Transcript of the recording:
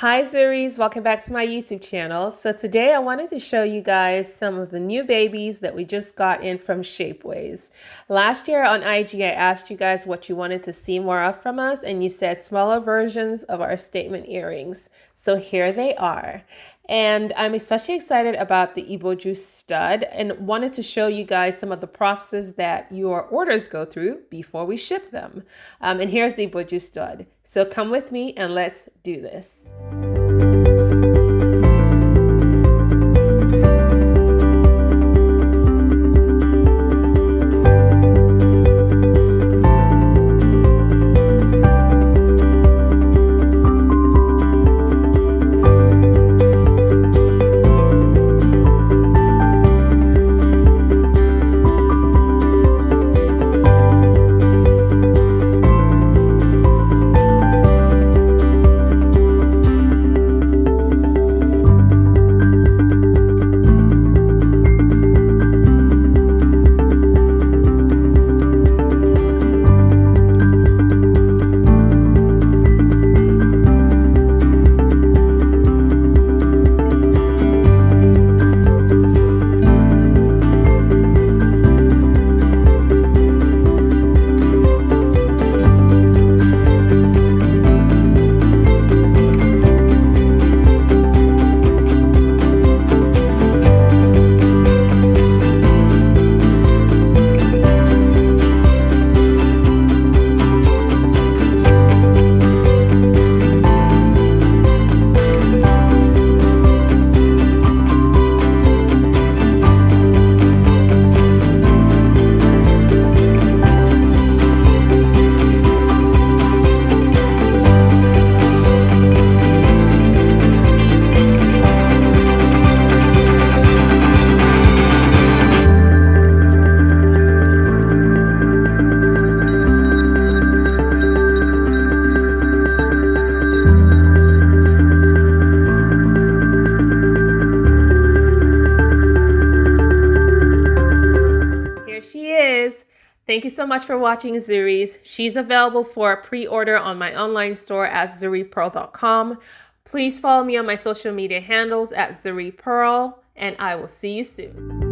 Hi Zuris, welcome back to my YouTube channel. So today I wanted to show you guys some of the new babies that we just got in from Shapeways. Last year on IG I asked you guys what you wanted to see more of from us, and you said smaller versions of our statement earrings. So here they are. And I'm especially excited about the IBOJU stud and wanted to show you guys some of the processes that your orders go through before we ship them. And here's the IBOJU stud. So come with me and let's do this. Thank you so much for watching Zuri's. She's available for pre-order on my online store at zuriperle.com. Please follow me on my social media handles at Zuri Perle, and I will see you soon.